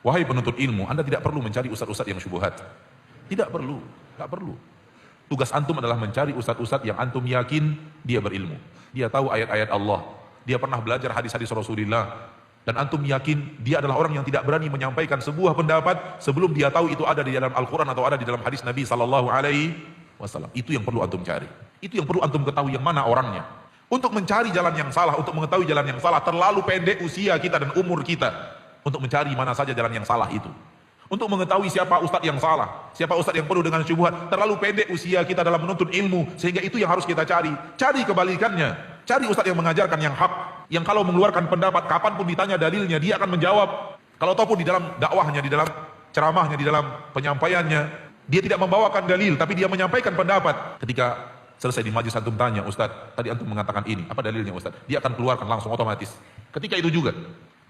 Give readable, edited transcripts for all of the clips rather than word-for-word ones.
Wahai penuntut ilmu, Anda tidak perlu mencari ustadz-ustadz yang syubhat. Tidak perlu, tak perlu. Tugas antum adalah mencari ustadz-ustadz yang antum yakin dia berilmu. Dia tahu ayat-ayat Allah. Dia pernah belajar hadis-hadis Rasulullah. Dan antum yakin dia adalah orang yang tidak berani menyampaikan sebuah pendapat sebelum dia tahu itu ada di dalam Al-Quran atau ada di dalam hadis Nabi Sallallahu Alaihi Wasallam. Itu yang perlu antum cari. Itu yang perlu antum ketahui yang mana orangnya. Untuk mencari jalan yang salah, untuk mengetahui jalan yang salah, terlalu pendek usia kita dan umur kita untuk mencari mana saja jalan yang salah itu. Untuk mengetahui siapa ustadz yang salah, siapa ustadz yang penuh dengan syubhat, terlalu pendek usia kita dalam menuntut ilmu, sehingga itu yang harus kita cari. Cari kebalikannya, cari ustadz yang mengajarkan yang hak, yang kalau mengeluarkan pendapat, kapanpun ditanya dalilnya, dia akan menjawab. Kalau ataupun di dalam dakwahnya, di dalam ceramahnya, di dalam penyampaiannya, dia tidak membawakan dalil, tapi dia menyampaikan pendapat. Ketika selesai di majelis antum tanya, ustadz, tadi antum mengatakan ini, apa dalilnya ustadz? Dia akan keluarkan langsung otomatis. Ketika itu juga.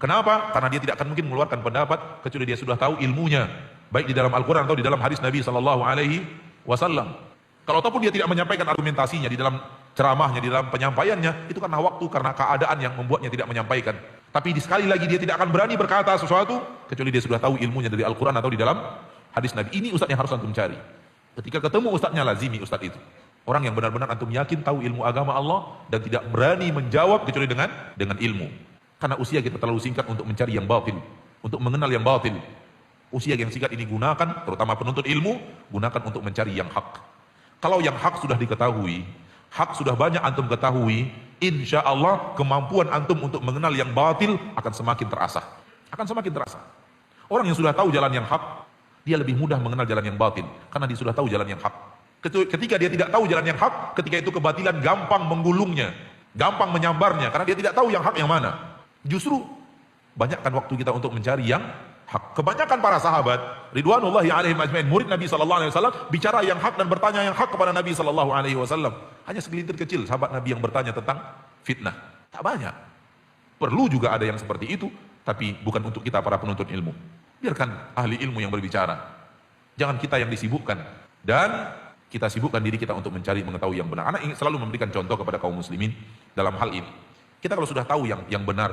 Kenapa? Karena dia tidak akan mungkin mengeluarkan pendapat kecuali dia sudah tahu ilmunya, baik di dalam Al-Quran atau di dalam hadis Nabi Sallallahu Alaihi Wasallam. Kalau ataupun dia tidak menyampaikan argumentasinya di dalam ceramahnya, di dalam penyampaiannya, itu karena waktu, karena keadaan yang membuatnya tidak menyampaikan. Tapi sekali lagi dia tidak akan berani berkata sesuatu kecuali dia sudah tahu ilmunya dari Al-Quran atau di dalam hadis Nabi. Ini ustadz yang harus antum cari. Ketika ketemu ustadznya, lazimi ustadz itu. Orang yang benar-benar antum yakin tahu ilmu agama Allah dan tidak berani menjawab kecuali dengan ilmu. Karena usia kita terlalu singkat untuk mencari yang batil, untuk mengenal yang batil. Usia yang singkat ini gunakan, terutama penuntut ilmu, gunakan untuk mencari yang hak. Kalau yang hak sudah diketahui, hak sudah banyak antum ketahui, insya Allah kemampuan antum untuk mengenal yang batil akan semakin terasa. Akan semakin terasa. Orang yang sudah tahu jalan yang hak, dia lebih mudah mengenal jalan yang batil, karena dia sudah tahu jalan yang hak. Ketika dia tidak tahu jalan yang hak, ketika itu kebatilan gampang menggulungnya, gampang menyambarnya, karena dia tidak tahu yang hak yang mana. Justru banyakkan waktu kita untuk mencari yang hak. Kebanyakan para sahabat ridwanullahi alaihim ajmain, murid Nabi sallallahu alaihi wasallam, bicara yang hak dan bertanya yang hak kepada Nabi sallallahu alaihi wasallam. Hanya segelintir kecil sahabat Nabi yang bertanya tentang fitnah. Tak banyak. Perlu juga ada yang seperti itu, tapi bukan untuk kita para penuntut ilmu. Biarkan ahli ilmu yang berbicara. Jangan kita yang disibukkan, dan kita sibukkan diri kita untuk mencari mengetahui yang benar. Anak ingin selalu memberikan contoh kepada kaum muslimin dalam hal ini. Kita kalau sudah tahu yang benar,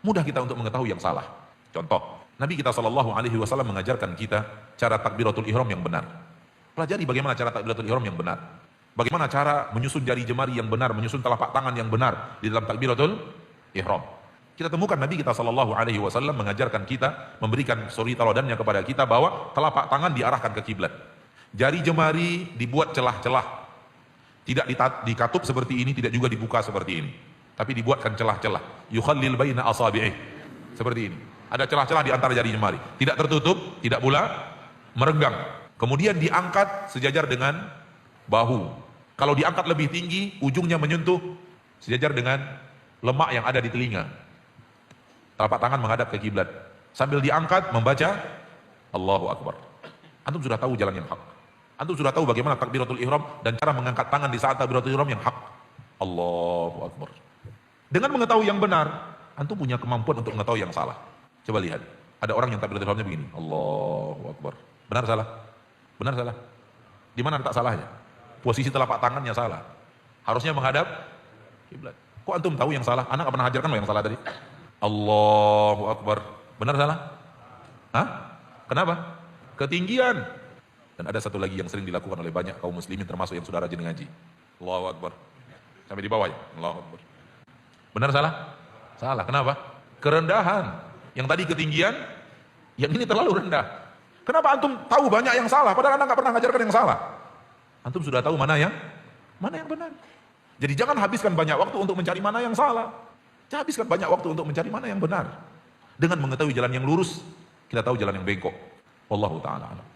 mudah kita untuk mengetahui yang salah. Contoh, Nabi kita Shallallahu Alaihi Wasallam mengajarkan kita cara takbiratul ihram yang benar. Pelajari bagaimana cara takbiratul ihram yang benar. Bagaimana cara menyusun jari jemari yang benar, menyusun telapak tangan yang benar di dalam takbiratul ihram. Kita temukan Nabi kita Shallallahu Alaihi Wasallam mengajarkan kita, memberikan suri teladannya kepada kita bahwa telapak tangan diarahkan ke kiblat. Jari jemari dibuat celah-celah. Tidak dikatup seperti ini, tidak juga dibuka seperti ini. Tapi dibuatkan celah-celah, yukhallil baina asabi'ih, seperti ini. Ada celah-celah di antara jari jemari, tidak tertutup, tidak pula merenggang. Kemudian diangkat sejajar dengan bahu. Kalau diangkat lebih tinggi, ujungnya menyentuh sejajar dengan lemak yang ada di telinga. Telapak tangan menghadap ke kiblat. Sambil diangkat membaca Allahu Akbar. Antum sudah tahu jalan yang hak. Antum sudah tahu bagaimana takbiratul ihram dan cara mengangkat tangan di saat takbiratul ihram yang hak. Allahu Akbar. Dengan mengetahui yang benar, antum punya kemampuan untuk mengetahui yang salah. Coba lihat, ada orang yang takbiratul ihramnya begini, Allahu Akbar. Benar salah? Benar salah? Di mana letak salahnya? Posisi telapak tangannya salah. Harusnya menghadap kiblat. Kok antum tahu yang salah? Anak nggak pernah ajarkan lo yang salah tadi. Allahu Akbar. Benar salah? Hah? Kenapa? Ketinggian. Dan ada satu lagi yang sering dilakukan oleh banyak kaum muslimin termasuk yang sudah rajin ngaji. Allahu Akbar. Sampai di bawah ya. Allahu Akbar. Benar salah? Salah. Kenapa? Kerendahan. Yang tadi ketinggian, yang ini terlalu rendah. Kenapa antum tahu banyak yang salah padahal anda nggak pernah ngajarkan yang salah? Antum sudah tahu mana yang benar. Jadi jangan habiskan banyak waktu untuk mencari mana yang salah. Habiskan banyak waktu untuk mencari mana yang benar. Dengan mengetahui jalan yang lurus, kita tahu jalan yang bengkok. Wallahu ta'ala alam.